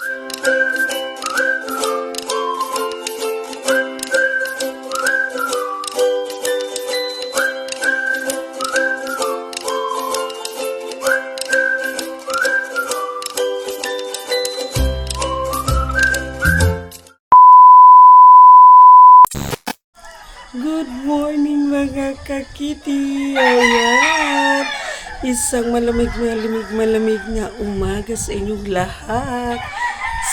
Good morning mga kakiti! Ayan! Isang malamig na umaga sa inyong lahat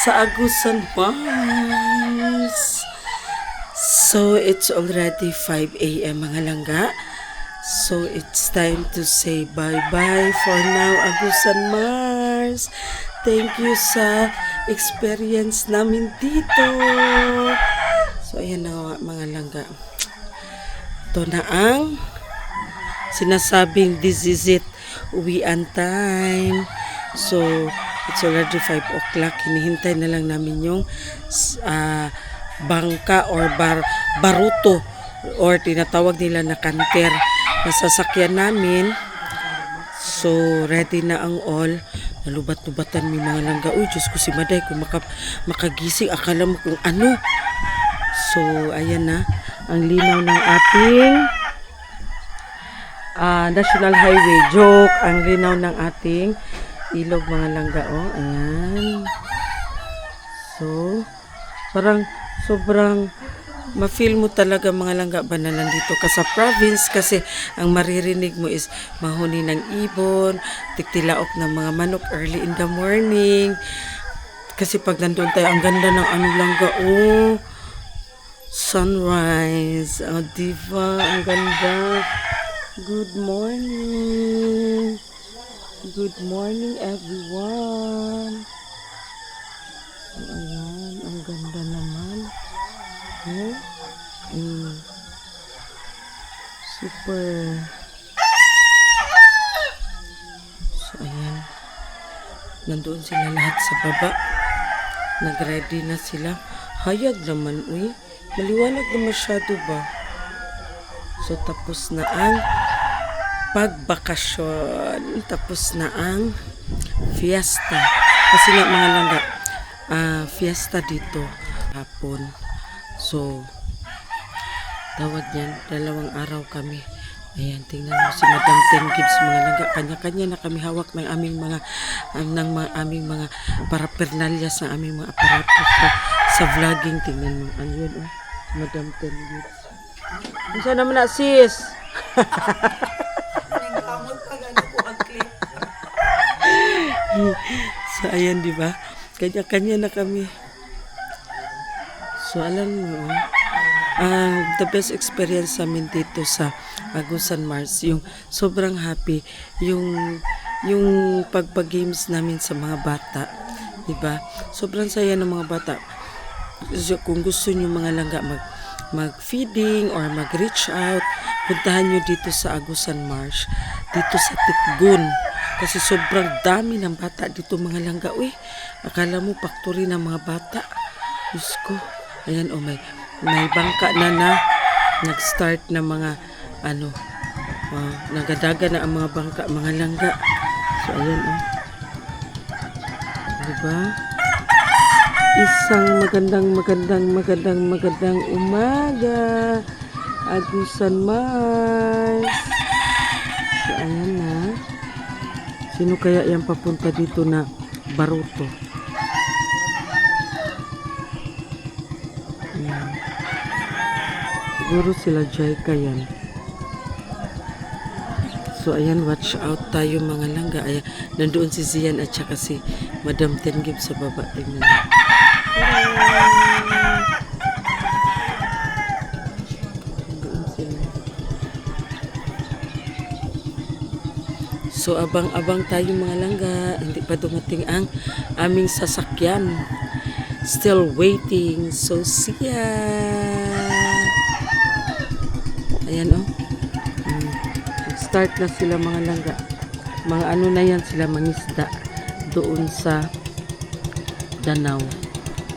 sa Agusan Mars. So, it's already 5 a.m. mga langga. So, it's time to say bye-bye for now, Agusan Mars. Thank you sa experience namin dito. So, ayan na mga langga. Ito na ang sinasabing this is it, uwian time. So, it's already 5 o'clock. Hinihintay na lang namin yung bangka or baruto or tinatawag nila na kanter na sasakyan namin. So, ready na ang all. Nalubat-lubatan may mga langga. Uy, Diyos ko si Maday, kung makagising, akala mo kung ano. So, ayan na. Ang linaw ng ating National Highway. Joke, ang linaw ng ating ilog mga langga. Oh, ayan. So, parang sobrang ma-feel mo talaga mga langga ba na nandito ka sa province kasi ang maririnig mo is mahuni ng ibon, tiktilaok ng mga manok early in the morning. Kasi pag nandun tayo, ang ganda ng ano langga. Oh, sunrise. Oh, diba? Ang ganda. Good morning. Good morning, everyone. So, ayan. Ang ganda naman. Oh. Super. So, ayan. Nandoon sila lahat sa baba. Nag-ready na sila. Hayag naman, uy. Maliwanag na masyado ba? So, tapos na ang pagbakasyon. Tapos na ang fiesta. Kasi nga mga langga, fiesta dito hapon. So, tawag niyan, 2 araw kami. Ayan, tingnan mo si Madam Ten Gibbs mga langga. Kanya-kanya na kami hawak ng aming mga parapernalyas ng aming mga aparato sa vlogging. Tingnan mo, ano yun, oh. Madam Ten Gibbs. Isa naman na sis. So ayan, di ba? Kanya-kanya na kami. So alam mo, the best experience namin dito sa Agusan Mars, yung sobrang happy, yung pagpa-games namin sa mga bata, di ba? Sobrang saya ng mga bata. Kung gusto niyo mga langga mag-feeding or mag-reach out, puntahan nyo dito sa Agusan Marsh, dito sa Tikgun. Kasi sobrang dami ng bata dito mga langga. Uy, akala mo factory ng mga bata. Diyos ko. Ayan, oh, may bangka na nag-start na mga nagadaga na ang mga bangka, mga langga. So, ayan, oh. Diba? Isang magandang umaga. Agusan Mars. So, ayan na. Sino kaya yung papunta dito na baruto? Ayan. Siguro sila Jaika yan. So, ayan, watch out tayo mga langga. Ayan, nandoon si Zian at saka si Madam Ten Gibbs sa baba. Tingnan mo. So abang-abang tayo mga langga, hindi pa dumating ang aming sasakyan. Still waiting. So see ya. Ayan, oh. Start na sila mga langga. Mga ano na yan sila, mangisda doon sa Danau.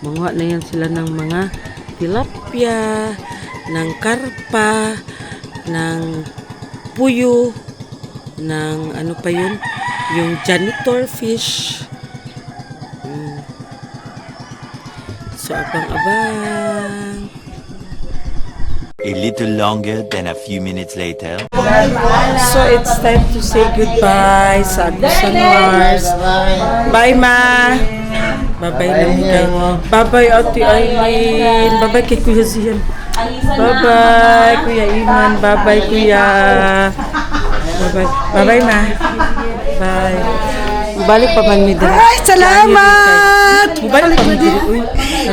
Manguha na yan sila ng mga tilapia, ng karpa, ng puyo, ng ano pa yun, yung janitor fish. So, abang-abang. A little longer than a few minutes later. So, it's time to say goodbye sa Agusan Mars. Bye, Ma! Bye-bye lang kay... Bye-bye, Ate Aileen. Bye-bye kay Kuya Zian. Bye-bye, Kuya Iman. Bye-bye, Kuya. Bye-bye. Bye-bye, Ma. Bye. Balik pa man mi diri. Ay, salamat! Balik pa man diri. Uy.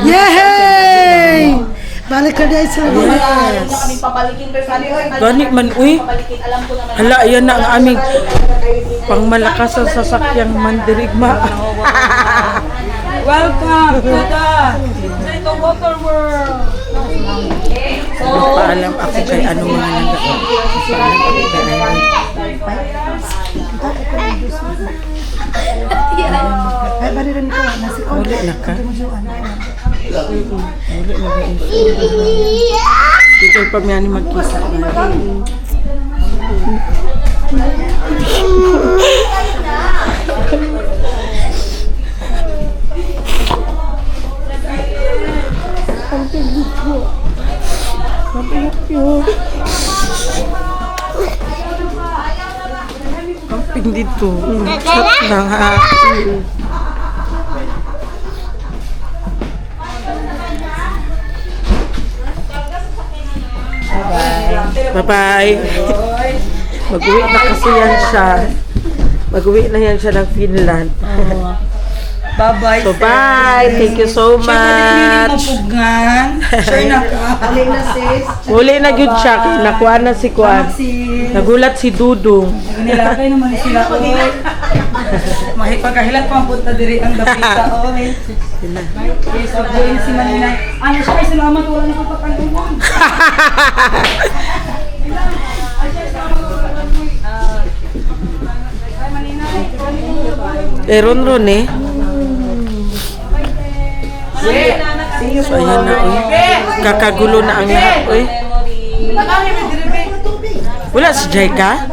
Yay! Balik ka dahil sa Yes. Gani man, uy. Hala, ayan na ang aming pangmalakas sa sasakyang mandirigma. Welcome to the Water World. Paalam ako kay anong mga nandang. Paalam ako kay anong. Ay, baliran ko. Nasi ko. Uli na ka? Uli na ka. Di kayo pa miyani magkisa. Camping dito. Chat na ha. Bye-bye. Mag-uwi na kasi yan siya. Mag-uwi na yan siya ng Finland. Bye-bye. So, bye. Thank you so much. Mapugan. Sure na ka. Alin na sis. Muli na yun siya. Nakuha na si Kwan. Nagulat si Dudong. Nilakay naman sila. Mahipagkahilat pa ang punta diri ang dapita. Yes, okay, si Manila. Ano siya? Salamat. Wala na pagpapanungan. Ron eh. So, ayan na, oy. Kakagulo na ang lahat, oy. Wala si Jaika?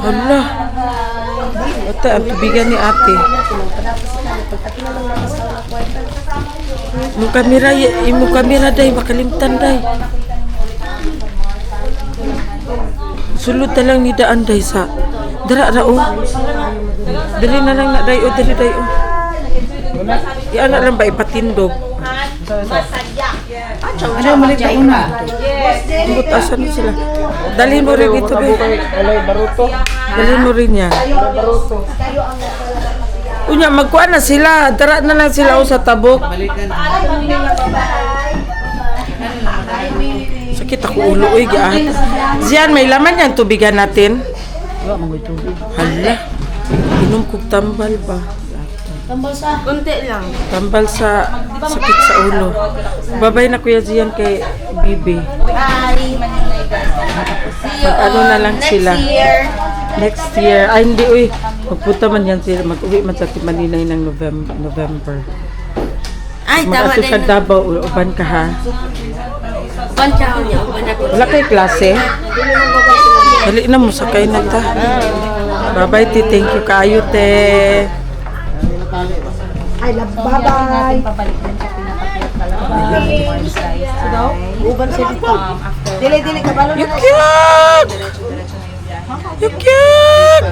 Hala. Ate, ang tubigan ni ate. Imo kamera day, makalimtan day. Sulod na lang ni daan day sa dara ra oh. Dili na lang na day oh, dili day oh. Iyan na lang ba ipatindog? Ano yung mali ka una? Butasan na sila. Dalhin mo rin dito be. Dalhin mo rin yan. Unya, magkuha na sila. Dara na lang sila sa tabok. Sakit ako ulo. Uy, giahat. Zian, may laman yan tubigan natin. Hala. Inom kong tambal ba? Kunti lang. Tambal sa sakit sa ulo. Babay na Kuya Zian kay Bibi. Bye, Manila guys. See you Ano na lang next sila. year. Next year. Ay, hindi, uy. Magpunta man yan sila. Mag-uwi man sa Manila ng November. Ay, tama Mag-ato sa din. Davao. Uban ka ha. Pancha ko niya. Wala kay klase. Dali na mo, sakay na ta. Bye-bye, te. Thank you kayo, te. I love bye-bye. Uban siya dito. Dili ka balo. You cute! You cute!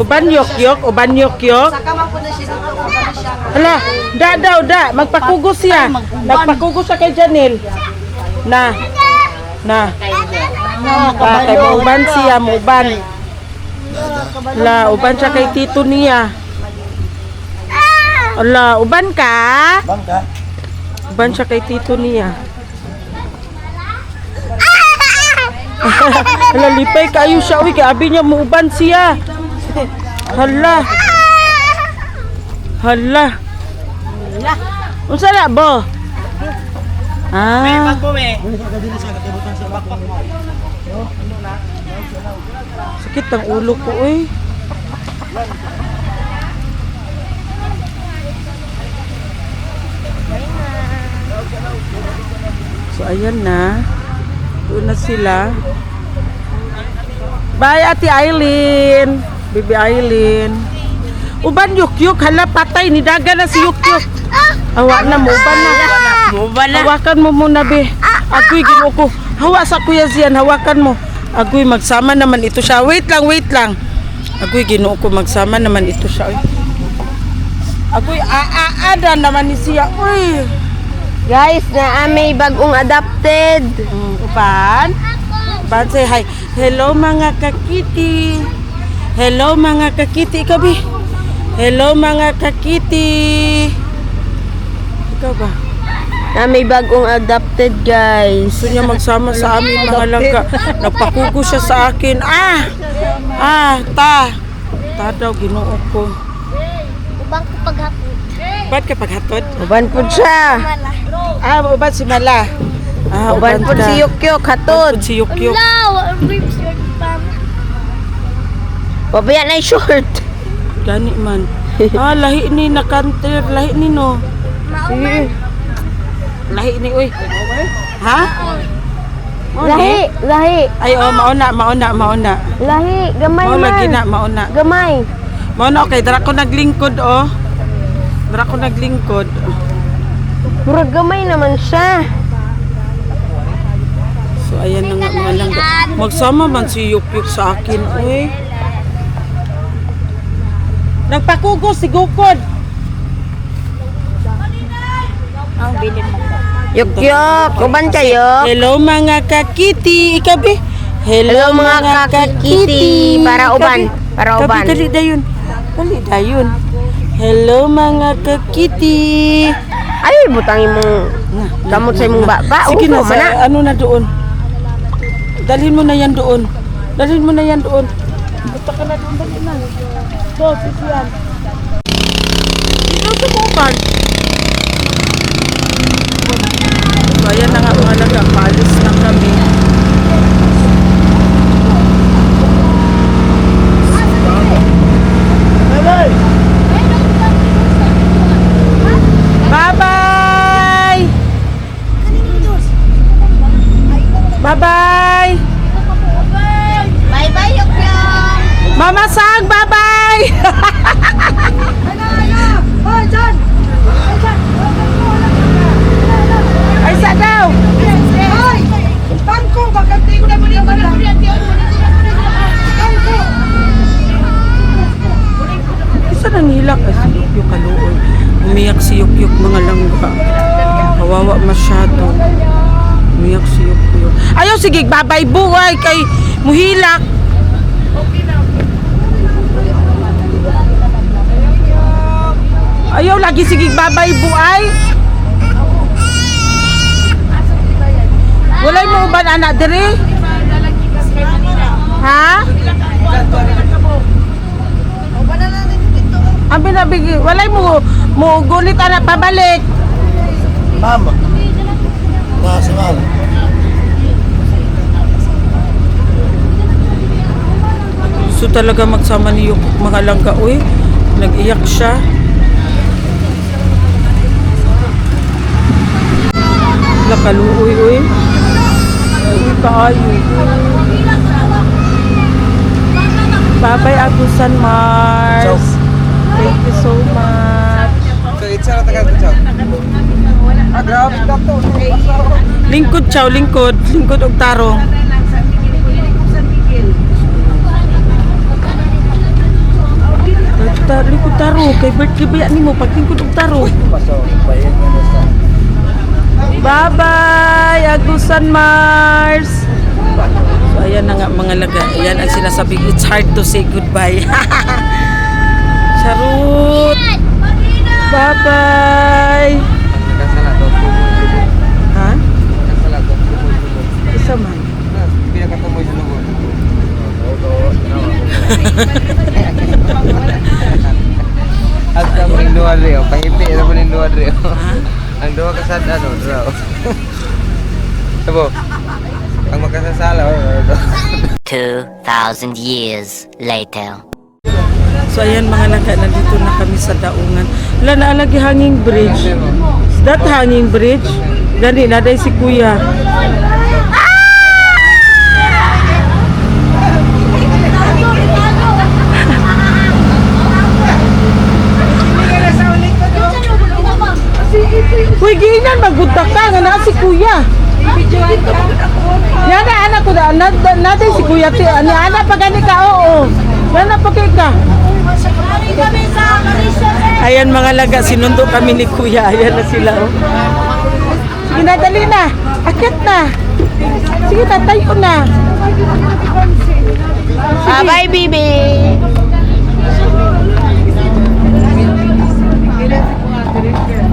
Uban yok-yok, uban yok-yok. Kama po na siya dito. Hala, da. Magpakugos siya. Magpakugos siya kay Janelle. Na. Kay uban siya, uban. Hala, uban siya kay tito niya. Hala, uban ka? Uban siya kay tito niya. Hala, lipay kayo siya. Uy, kay abi niya mo uban siya. Hala. Unsa na bo? Ah. Sakit ang ulo ko, uy. So, ayan na. Doon na sila. Bye, Ate Aileen. Baby Aileen. Uban yukyuk, hala patay, nidaga na si yukyuk. Hawa na mo, uban na. Hawakan mo muna, be. Agoy, ginoo ko. Hawa sa Kuya Zian, hawakan mo. Agoy, magsama naman ito siya. Wait lang. Agoy, ginoo ko, magsama naman ito siya. Uy. Agoy, aada naman ni siya. Uy. Guys, na may bagong adopted. Uban? Uban, say hi. Hello mga kakiti. Hello mga kakiti. Ikaw, be. Hello mga kakiti. Ikaw ba? Na may bagong adopted, guys. Gusto niya magsama sa amin mga langga. Nagpakugo siya sa akin. Ta daw, ginoo ko. Ubang ko paghapon. Ba't ka paghatod? Uban po siya. Uban si Mala. Uban po si Yukyuk, hatod. Uban si Yukyuk. Wow, ribs your pam. Pabaya na yung short. Gani man. Lahi ni nakanter. Lahi ni no. Lahi ni, uy. Ha? Lahi. Ay, mauna. Lahi, gamay Mao lagi na, man. mauna. Gamay. Mauna, okay. Dara ko naglingkod, oh. Murag gamay naman siya. So, ayan na nga mga langga. Magsama man si Yukyuk sa akin, uy. Nagpakugo si Gukod. Yukyuk, uban kayo. Hello mga kakiti. Ikabi. Hello, mga kakiti. Para uban. Para uban. Dali dayon. Hello mga kakiti. Ay, butangin mong damot sa imong baba. Sige na, mana. ano na doon. Dalhin mo na yan doon. Basta ka na doon, dali na. Sisiyan. Dito sa mukhan. So, ayan na nga mga laga. Paalis na kami. Bye-bye! Bye-bye! Bye-bye, Yukyuk. Mama Sang, bye-bye! Ay, sa daw! Bangko, baganti ko na muli ba na? Isa nang hilak ay si Yukyuk kaluoy. Umiyak si Yukyuk mga langga. Kawawa masyado. Umiyak si Yukyuk. Ayaw, sige, babay buhay kay muhilak. Ayaw, lagi sige, babay buhay. Walay mo uban anak diri? Ha? Ang binabigi, walay mo gulit anak pabalik. Mama. Nasa mama. So talaga magsama ni Yukyuk mga langga, uy. Nag-iyak siya. Lakaluoy, uy. Uy, kaayo. Bye-bye, Agusan Mars. Thank you so much. Lingkod, chow, lingkod. Lingkod og tarong. Lingkod taro. Kay birthday ba yan ni mo? Pag lingkod og taro. Bye-bye, Agusan Mars. So, ayan na nga mga laga. Ayan ang sinasabing, it's hard to say goodbye. Charot. Bye-bye. Ha? Isa man. At ang linduan rin, pangipi na po linduan rin. Ang dua kasad ano, draw. Sabo, ang magkasasala. 2,000 years later. So ayan mga laga, nandito na kami sa daungan. Wala na lagi hanging bridge. Is that hanging bridge? Gani, naday si kuya. Uy, giinan, magbudak ka. Nga na si kuya. Yan na, anak ko na. Natin si kuya. Anak, pag gani ka, oo. Yan na, pag ka. Ayan mga laga, sinundo kami ni kuya. Ayan na sila, oh. Sige na, dali na. Akit na. Sige na, tayo na. Bye, baby.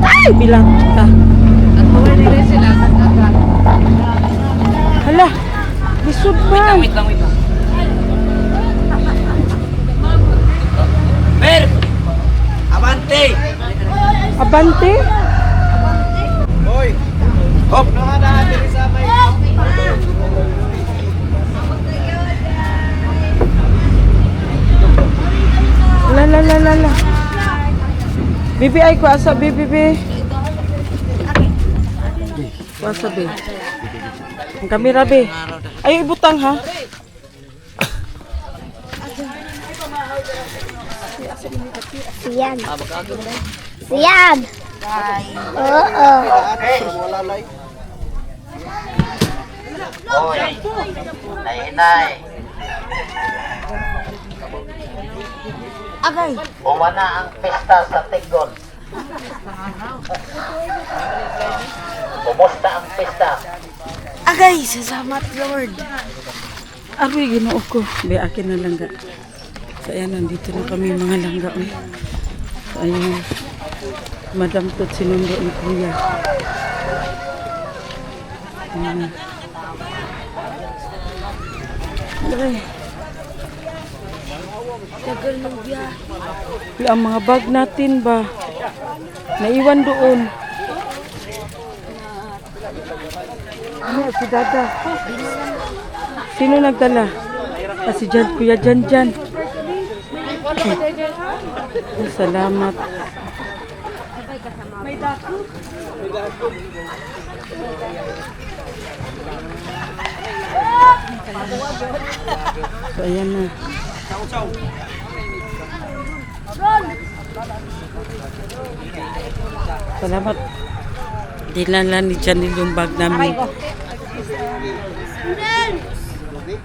Ay, bilang ka. Hala, lisod ba? Wait lang. Abante? La. Bibi ay kuasa, bibi. Kuasa, bi. Ang kamera, bi. Ay, ibutang, ha? Siyan. Siyan. Oo. Agay. Umana ang pesta sa Tigon. Kumusta ang pesta? Agay, salamat Lord. Aroy, ginoo ko. Be, akin na langga. So, ayan, nandito na kami mga langga. Oh. So, ayan. Madam Tot, sinundo ni Kuya. Ayan. Aray. Tagal ng biyahe. Ang mga bag natin ba? Naiwan doon. Ano, si Dada. Sino nagdala? Si Jan, Kuya Jan. Salamat. So, ayan na. Salamat. Dinala ni Janil yung bag namin.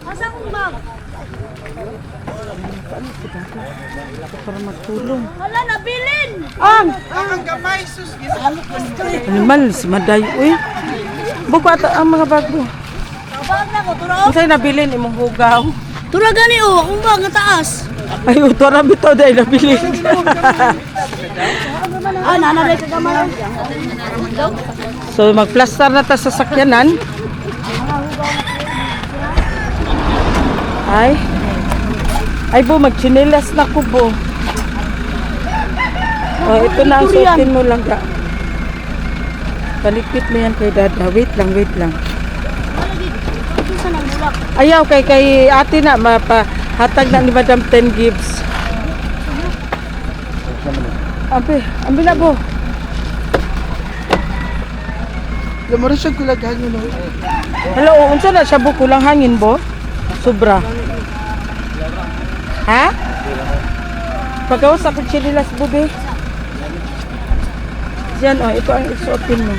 Asa kong bag? Para magtulong. Wala, nabilin! Ang animal, si Maday. Uy, buko ata ang mga bag mo. Bag na ko, turo. Kung sa'yo nabilin, imong hugaw. Turo gani o, akong bag na taas. Ay, ito na bitaw dahil nabilin. Nanaday ka gamay. So, magplastar na ta sa sakyanan. Ay, bo, magchinelas na ko, bo. Oh, ito na ang suotin mo lang, ka. Palikpit mo yan kay Dada. Wait lang. Ayaw, kay ate na, mapahatag na ni Madam 10 gives. Ambi na, bo. Lamarin siya kulagahan yun. Hello, unsa na siya bo kulang hangin, bo? Sobra. Ha? Pagawas ako chililas, bube. Diyan, oh, ito ang isuotin mo.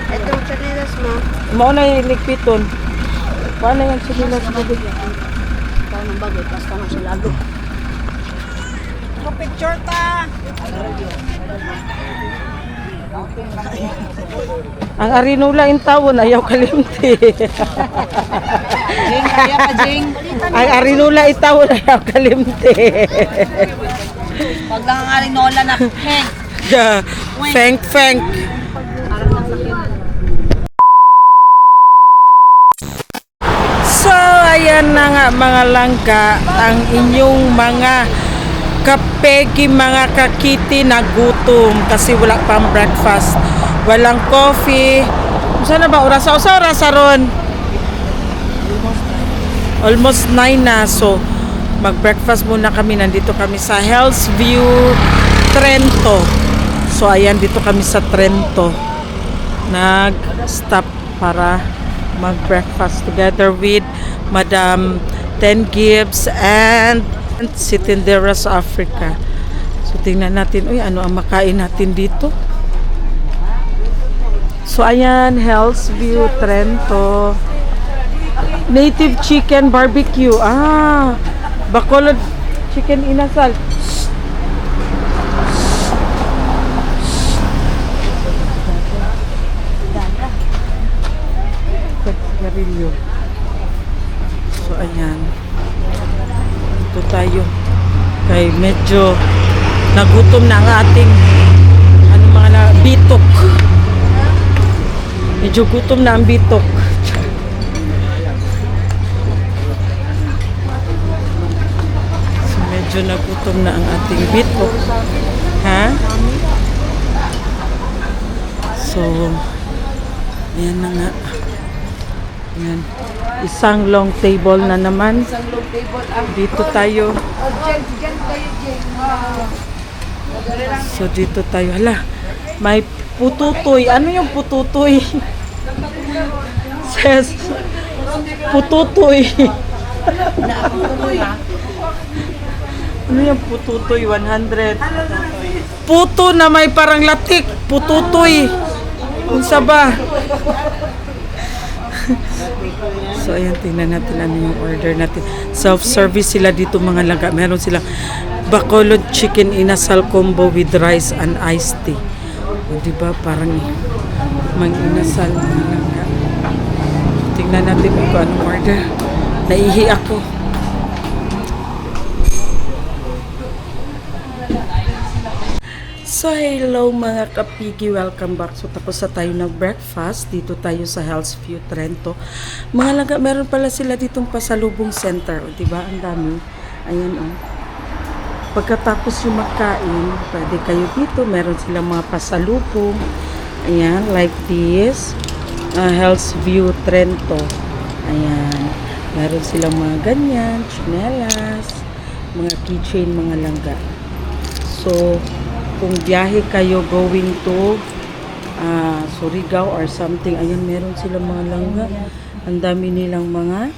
Itong chanilas mo. Mauna yung ligpiton. Paano yung chililas, bube? Ikaw ng bagay, basta na sa lalo. Ang arinula in tawon, ayaw kalimti. Jing, kaya ka, Jing. Ang arinula in tawon, ayaw kalimti. Pag lang ang aring nola na heng. Yeah, feng. So, ayan na nga mga langka, ang inyong mga kapegi, mga kakiti na gutom kasi wala pang breakfast. Walang coffee. Saan na ba? Oras ron? Almost 9 na. So, mag-breakfast muna kami. Nandito kami sa Hells View, Trento. So, ayan, dito kami sa Trento. Nag-stop para mag-breakfast together with Madam 10 Gibbs and si Tinderas Africa. So tingnan natin, uy, ano ang makain natin dito. So ayan, Hell's View, Trento. Native chicken barbecue. Bacolod chicken inasal. Garilyo. So ayan. Ito tayo. Kay medyo nagutom na ang ating bitok. Medyo gutom na ang bitok. So medyo nagutom na ang ating bitok. Ha? So ayan na nga. Ayan. Isang long table na naman. Dito tayo. So dito tayo. Hala, may pututoy. Ano yung pututoy? Says, pututoy. Ano yung pututoy? 100. Puto na may parang latik. Pututoy. Unsa ba? So ayan, tingnan natin ano yung order natin. Self-service sila dito mga langga. Meron silang Bacolod chicken inasal combo with rice and iced tea. O diba parang mag-inasal mga langga. Tingnan natin kung anong order. Naihi ako. So hello mga kapigi, welcome back. So tapos na tayo nag-breakfast. Dito tayo sa Hell's View, Trento. Mga langga, meron pala sila ditong pasalubong center. O diba, ang dami. Ayan o. Pagkatapos yung makain, pwede kayo dito. Meron silang mga pasalubong. Ayan, like this. Hell's View, Trento. Ayan. Meron silang mga ganyan, chinelas, mga keychain, mga langga. So, kung biyahe kayo going to Surigao or something, ayan, meron silang mga langga. Ang dami nilang mga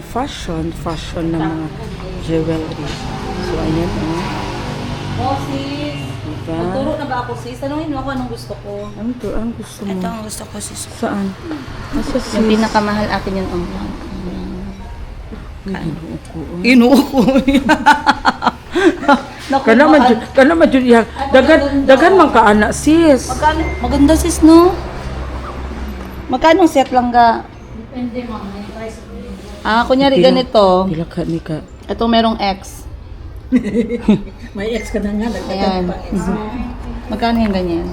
fashion na mga jewelry. So, ayan, sis. diba? Magturo na ba ako, sis? Tanungin mo ako anong gusto ko. Anong gusto mo? Ito ang gusto ko, sis. Saan? Nasa sis? Yung pinakamahal akin yung umbang. Inuuko. Kana majud iya. Dagan man ka ana sis. Maganda, sis, no? Magkano set lang ga? Depende, ma'am. Kunyari ganito. Pila ka ni ka. Ito merong X. May ex ka na nga. Ayan. Magkano yung ganyan?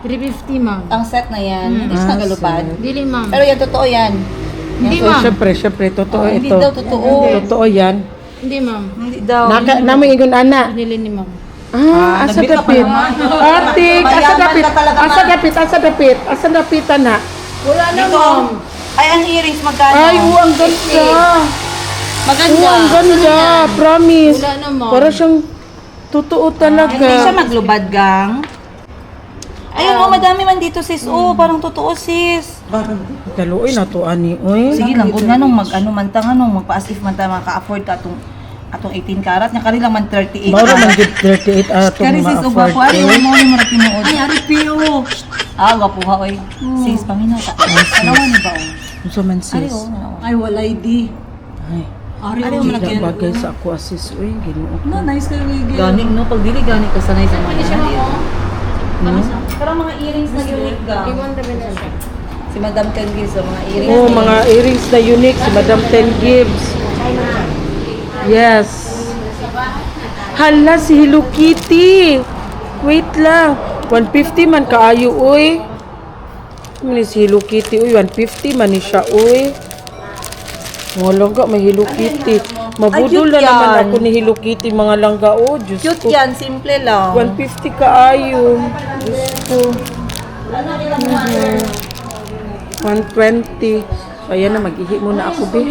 350, ma'am. Ang set na yan, hindi siya nagalupad. Dili, ma'am. Pero yan, totoo yan. Hindi, So, ma'am. syempre, totoo Hindi ito. daw totoo. Totoo yan. Hindi, ma'am. Hindi daw. Namoy ingon ana. Binili ni ma'am. Asa dapit. Atik, asa dapit na. Wala na, ma'am. Ay, ang earrings, magkano? Ay, ang ganda. Maganda. Ang ganda, promise. Wala na, ma'am. Para siyang totoo talaga. Hindi siya maglubad, gang. Ayun, madami man dito, sis. Parang totoo, sis. Daluoy na to ani oy. Sige lang, kung nga nung magpa-as if man tayo maka-afford ka atong 18 karat, nya kanilang man 38. Mao man gid 38 atong Kari sis, o ma-afford. gwapo, ari, mo ni mara tinuod. Ay, ari, piyo. Gwapo ha, oy. Sis, paminaw ka. Alawan ni ba, Unsa man Ari, sis? Ay, walay di. Ay. Ari, Ari, o man Hindi bagay sa ako assist oy, Ginoo ko. na, nice kayo gigil. Ganing, no? Pag dili ganing ka sanay sa mga Pero mga earrings na unique ga. Si Madam Kengi sa mga earrings. Oh, mga earrings na unique si Madam Ten Gibbs. Yes. Hala si Hello Kitty. Wait lang. 150 man kaayo oy. Mani si Hello Kitty oy, 150 man ni siya oy. Mga langga may Hello Kitty. Mabudol cute na naman yan. ako ni Hello Kitty mga langga oh. Diyos Cute ko. yan, simple lang. 150 kaayo. Diyos ko. 120. So, ayan na, mag-ihi muna ako, be.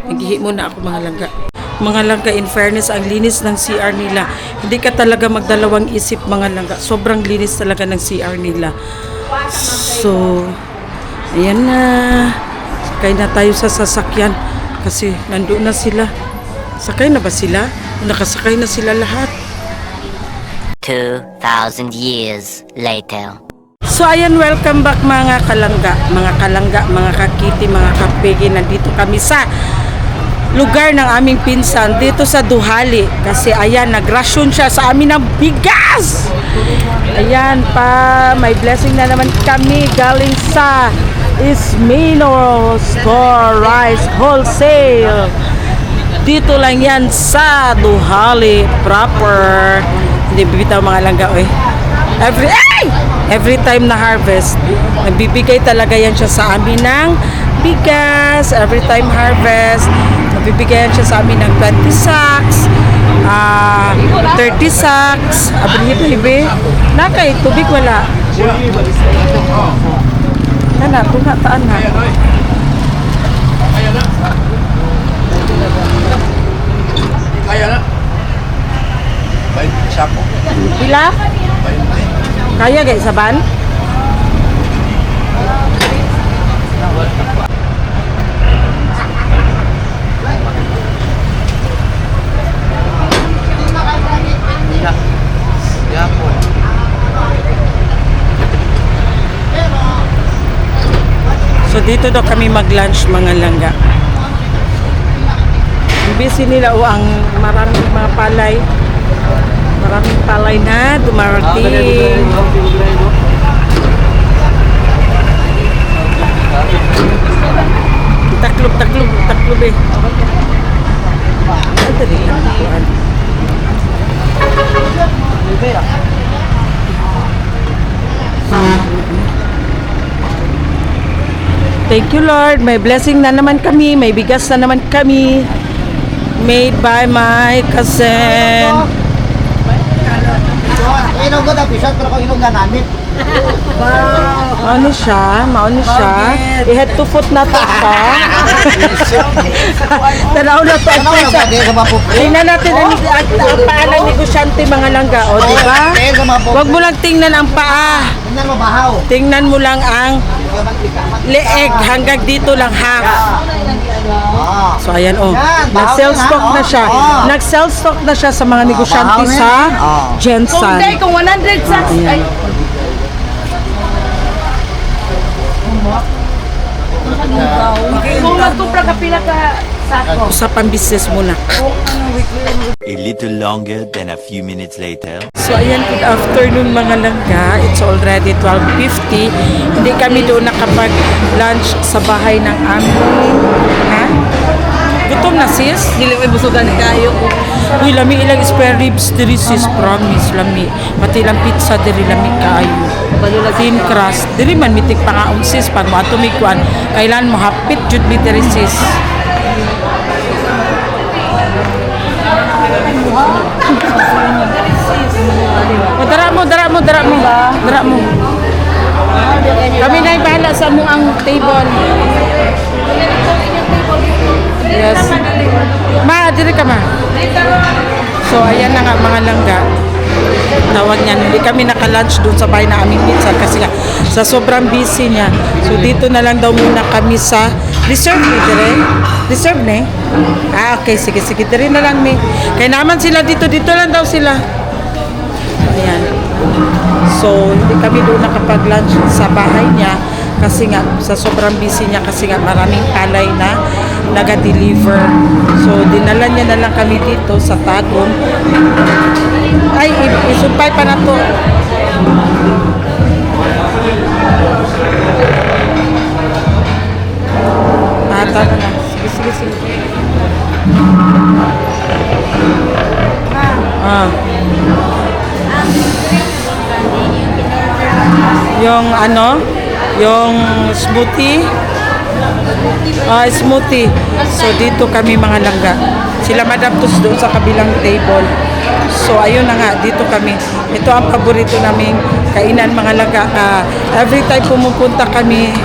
Mag-ihi muna ako, mga langga. Mga langga, in fairness, ang linis ng CR nila. Hindi ka talaga magdalawang isip, mga langga. Sobrang linis talaga ng CR nila. So, ayan na. Sakay na tayo sa sasakyan. Kasi, nandoon na sila. Sakay na ba sila? Nakasakay na sila lahat. 2,000 years later. So ayan, welcome back mga kalangga, mga kakiti, mga kapigi. Nandito kami sa lugar ng aming pinsan dito sa Duhali kasi ayan, nagrasyon siya sa amin ng bigas. Ayan pa, may blessing na naman kami galing sa Ismino Store Rice Wholesale. Dito lang yan sa Duhali proper. Hindi bibitaw mga langga every time na harvest, nagbibigay talaga yan siya sa amin ng bigas. Every time harvest, nagbibigay yan siya sa amin ng 20 sacks, 30 sacks. Abri-ibi, nakay, tubig wala. Nana, kung nataan na. Kaya na. Baik, siya po. Pila? Kaya guys, saban? Yapon. So dito daw kami mag-lunch mga langga. Ang busy nila ang maraming mga palay. Maraming palay na dumarating. Taklob eh. Ay, dali lang. Thank you Lord, may blessing na naman kami, may bigas na naman kami. Made by my cousin. Inom ko na pisat, pero kung inom na namin. Ano siya? Maano siya? I-head to foot na to siya. Tanaw na to. Tingnan natin ang paa ng negosyante mga langga. O, diba? Huwag mo lang tingnan ang paa. Tingnan mo bahaw. Tingnan mo lang ang leeg. Hanggang dito lang half. So, ayan o. Nag-sell stock na siya. Nag-sell stock na siya sa mga negosyante sa Jensen. Kung 100 sacks, ay, kung magkupra ka pila ka sako. Usapang business muna. A little longer than a few minutes later. So ayan, good afternoon mga langga. It's already 12:50. Hindi kami doon nakapag-lunch sa bahay ng amin. Ha? Gutom na sis? Dili may busugan kayo. Uy, lami ilang spare ribs diri sis, promise, lami. Pati lang pizza diri lami kaayo. Thin crust. Diri man mitik pangaon sis, pag mo ato may kuan, kailan mo hapit jud mi diri sis. O, dara mo. Kami na yung bahala sa mo ang table. Yes. Ma, diri ka ma. So, ayan na nga mga langga. Tawag niyan, hindi kami naka-lunch doon sa bahay na aming pizza kasi nga sa sobrang busy niya. So, dito na lang daw muna kami sa reserve ni dire. Reserve ni? Okay, sige. Dire na lang ni. Kaya naman sila dito lang daw sila. Ayan. So, hindi kami doon nakapag-lunch sa bahay niya kasi nga sa sobrang busy niya kasi nga maraming palay na naga-deliver. So, dinala niya na lang kami dito sa Tagum. Ay, isumpay pa na to. Tama na. Sige. Yung ano, yung smoothie. Smoothie. So dito kami mga langga. Sila Madam Tus doon sa kabilang table. So ayun na nga, dito kami. Ito ang paborito naming kainan mga langga. Every time pumupunta kami,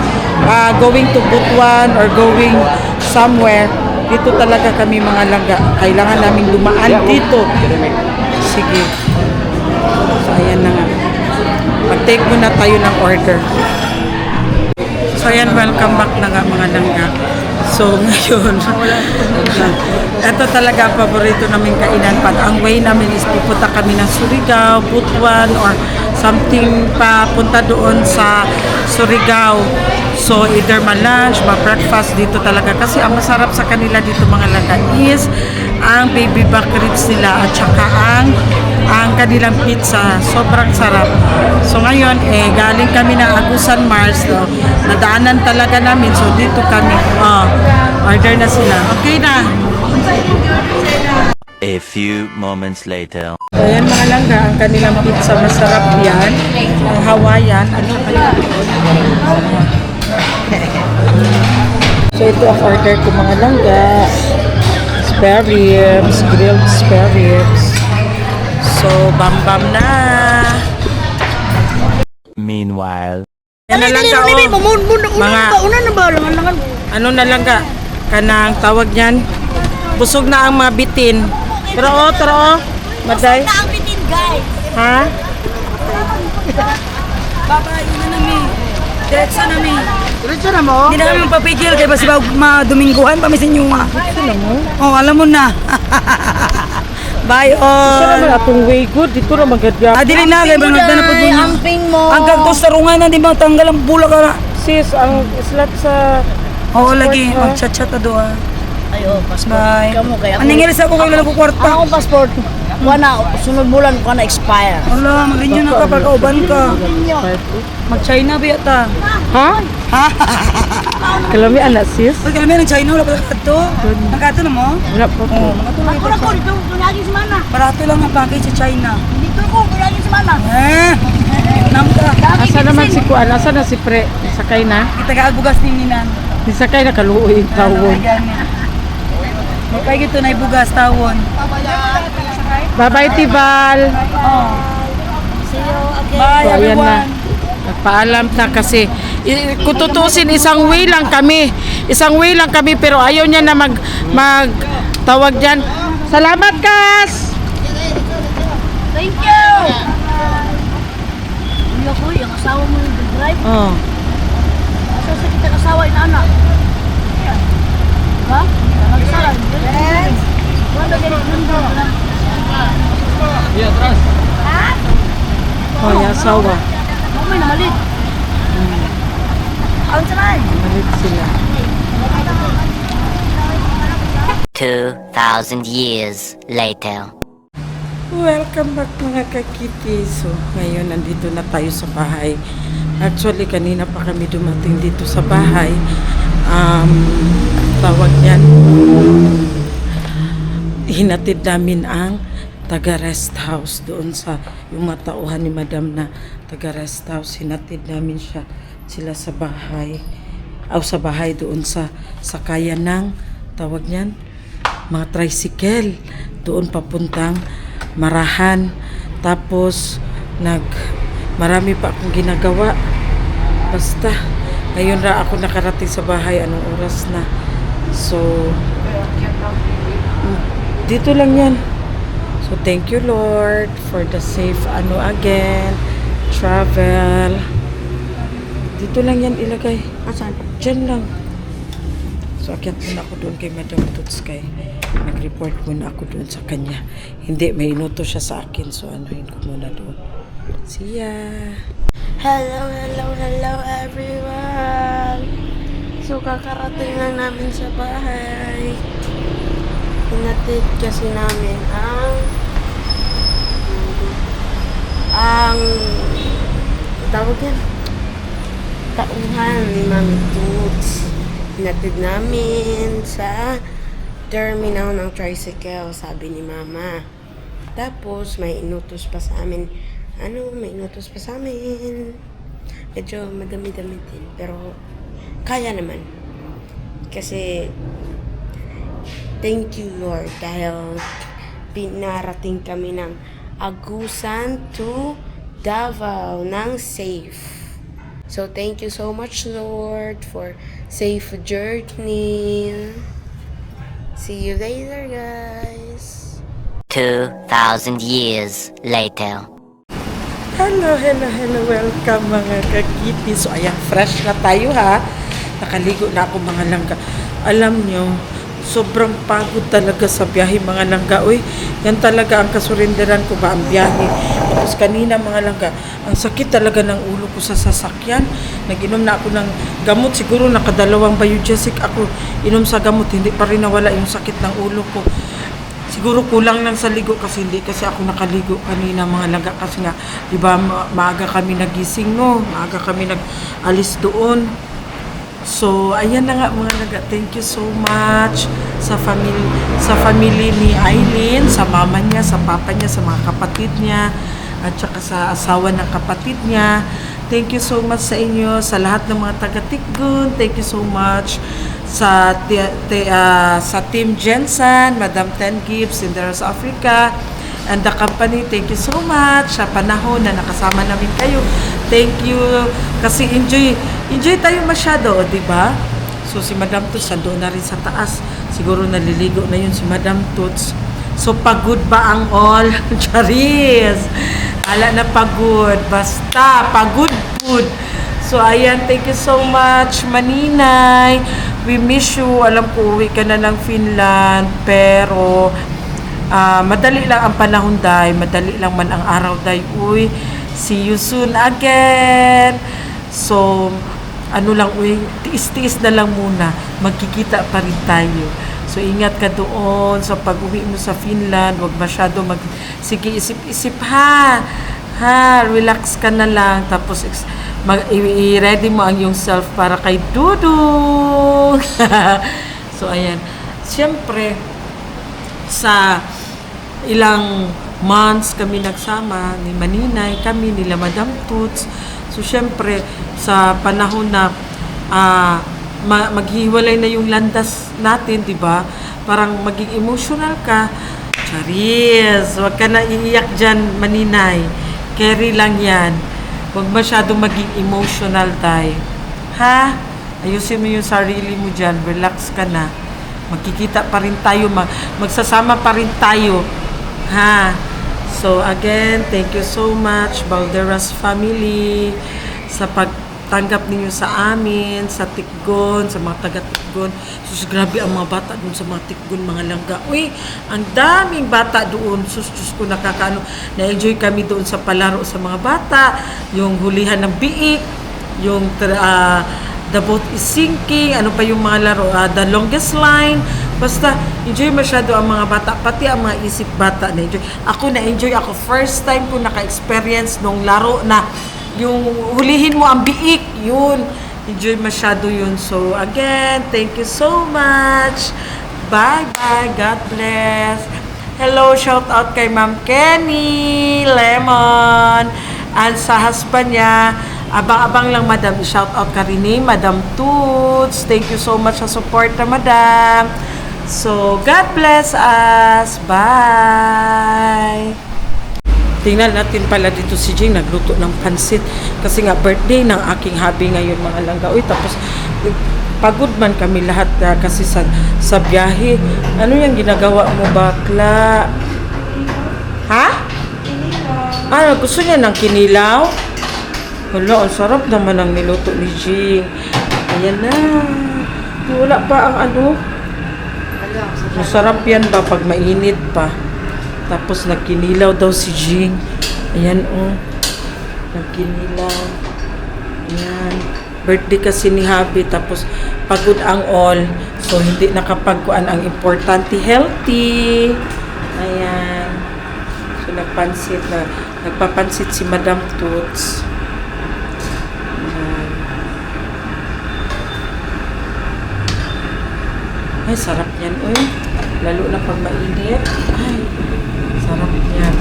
going to Butuan or going somewhere, dito talaga kami mga langga. Kailangan namin dumaan dito. Sige. So ayan na nga. Mag-take muna tayo ng order. So ayan, welcome back na nga mga langga. So ngayon, Ito talaga ang paborito namin kainan. Pag ang way namin is pupunta kami ng Surigao, Butuan, or something papunta doon sa Surigao. So either ma-lunch, ma-breakfast dito talaga. Kasi ang masarap sa kanila dito mga langga is ang baby back ribs nila at saka ang kanilang pizza. Sobrang sarap. So ngayon, galing kami ng Agusan Mars. No? Nadaanan talaga namin. So dito kami. Order na sila. Okay na. A few moments later. So, ayan mga langga, ang kanilang pizza, masarap yan. Ang Hawaiian, ano kaya? So, ito ang order ko mga langga. Spare ribs, grilled spare ribs. So, bam-bam na. Meanwhile. Yan na langga, mga, ano na langga, kanang tawag niyan, busog na ang mga bitin. Tara o, maday. Na ang bitin, guys. Ha? Baba, yun na namin. Diretso namin. Diretso na mo? Hindi na kami papigil kaya basi ba madumingguhan pa misin yung Oh, alam mo na. Bye Ito naman all. atong way good. Dito na magagap. Dili na kay bang nagdana po Ay, doon. amping mo. Ang kagtos tarungan na di ba tanggal ang bulak ka na. Sis, ang slot sa... Oo lagi, mag-chat-chat na doon. Ay, oh, passport. Bye. Kamu kaya Anong nangyari sa ako kayo lang kwarta? Akong passport. Kuha na, sunod bulan ko na expire. Wala, maganyan na ka, pagkauban ka. Mag-China ba yata? Ha? Kalami anak sis? Pag kami ng China, wala pa kato. Ang kato na mo? Wala po po. Mga tuloy Ako na ko, dito lagi sa mana. Barato lang ang package sa China. Dito ko, lagi sa mana. Nam ka. Asa naman si Kuan? Asa na si Pre? Sakay na? Kita ka agbugas ni Ninan. Di sakay na kaluoy yung tawon. May pay gito na ibugas tawon. Bye-bye, Tibal. See you again. Bye So, ayan na. everyone. Nagpaalam na kasi kung tutusin isang way lang kami. Isang way lang kami pero ayaw niya na mag tawag diyan. Salamat, Kas. Thank you. Hindi ako, yung asawa mo yung drive. Oh. Asa sa kita kasawa yung anak? Ha? Magsalan. Yes. Wala ganit mundo. Oh, yung asawa. May namalit. Ang sanay. Malit sila. 2,000 years later. Welcome back mga kakiti. So, ngayon nandito na tayo sa bahay. Actually, kanina pa kami dumating dito sa bahay. Tawag yan. Hinatid namin ang taga-rest house doon sa yung mga tauhan ni Madam na taga-rest house. Hinatid namin sila sa bahay. Sa bahay doon sa sakayan ng tawag niyan, mga tricycle. Doon papuntang Marahan. Tapos marami pa akong ginagawa. Basta ngayon ra ako nakarating sa bahay. Anong oras na? So dito lang yan. So thank you Lord for the safe travel. Dito lang yan ilagay. Asan? Diyan lang. So akyat muna ako doon kay Madam Tutskay. Nag-report muna ako doon sa kanya. Hindi, may inuto siya sa akin. So anuhin ko muna doon. See ya! Hello everyone. So kakarating lang namin sa bahay. Hinatid kasi namin ang tawag yan, tauhan ni Mami Toots. Hinatid namin sa terminal ng tricycle, sabi ni Mama. Tapos may inutos pa sa amin. Medyo madami-dami din, pero kaya naman. Kasi thank you Lord dahil pinarating kami ng Agusan to Davao ng safe. So thank you so much Lord for safe journey. See you later guys. 2,000 years later. Hello. Welcome mga kakiti. So ayan, fresh na tayo ha. Nakaligo na ako mga langga. Alam nyo, sobrang pagod talaga sa biyahe mga langga. Uy, yan talaga ang kasurinderan ko ba ang biyahe. Tapos kanina mga langga, ang sakit talaga ng ulo ko sa sasakyan. Nag-inom na ako ng gamot. Siguro nakadalawang biogesic ako inom sa gamot. Hindi pa rin nawala yung sakit ng ulo ko. Siguro kulang lang sa ligo kasi hindi kasi ako nakaligo kanina mga langga. Kasi nga, di ba, maaga kami nagising, no? Maaga kami nag-alis doon. So, ayan na nga mga naga. Thank you so much sa family ni Aileen, sa mama niya, sa papa niya, sa mga kapatid niya, at saka sa asawa ng kapatid niya. Thank you so much sa inyo, sa lahat ng mga taga-Tikgun. Thank you so much sa Team Jensen, Madam Ten Gibbs in the South Africa, and the company. Thank you so much sa panahon na nakasama namin kayo. Thank you kasi enjoy tayo masyado, di ba? So si Madam Toots nandoon na rin sa taas. Siguro naliligo na yun si Madam Toots. So pagod ba ang all? Charis. Ala na pagod. Basta pagod food. So ayan, thank you so much Maninay. We miss you. Alam ko uwi ka na ng Finland, pero madali lang ang panahon day, madali lang man ang araw day. Uy, see you soon again. So, ano lang, uy, tiis-tiis na lang muna. Magkikita pa rin tayo. So, ingat ka doon sa pag-uwi mo sa Finland. Huwag masyado sige, isip-isip ha. Ha, relax ka na lang. Tapos, i-ready mo ang iyong self para kay Dudong. So, ayan. Siyempre, sa ilang months kami nagsama ni Maninay, kami nila Madam Toots. So syempre sa panahon na maghiwalay na yung landas natin, 'di ba? Parang maging emotional ka. Charis, wag ka na iiyak diyan Maninay. Carry lang 'yan. Wag masyado maging emotional tayo. Ha? Ayusin mo yung sarili mo diyan. Relax ka na. Magkikita pa rin tayo, magsasama pa rin tayo. Ha? So again, thank you so much Balderas family sa pagtanggap ninyo sa amin, sa Tikgun, sa mga taga-Tikgun. Sus, grabe ang mga bata doon sa mga Tikgun, mga langga. Uy, ang daming bata doon. Sus ko, nakakaano. Na-enjoy kami doon sa palaro sa mga bata. Yung hulihan ng biik, yung the boat is sinking, ano pa yung mga laro, the longest line. Basta, enjoy masyado ang mga bata, pati ang mga isip bata na enjoy. Ako na-enjoy ako. First time ko naka-experience nung laro na yung hulihin mo ang biik, yun. Enjoy masyado yun. So, again, thank you so much. Bye-bye. God bless. Hello, shout out kay Ma'am Kenny Lemon. And sa husband niya, abang-abang lang madam, shout out ka rin ni Madam Toots. Thank you so much sa support na madam. So, God bless us. Bye! Tingnan natin pala dito si Jing, nagluto ng pansit. Kasi nga, birthday ng aking hubby ngayon mga langga. Uy, tapos, pagod man kami lahat kasi sa biyahe. Ano yung ginagawa mo, bakla? Ha? Gusto niya ng kinilaw? Hala, ang sarap naman ang niluto ni Jing. Ayan na. Wala pa ang ano. Masarap yan ba pag mainit pa. Tapos nagkinilaw daw si Jing. Ayan nagkinilaw. Ayan. Birthday kasi ni Habi. Tapos pagod ang all. So hindi nakapagkuan ang importante. Healthy. Ayan. So nagpapansit si Madam Toots. Ay, sarap yan, uy. Lalo na pag mainit. Ay, sarap yan.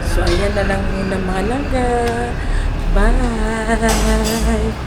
So, ayan na lang yun ang mga langga. Bye!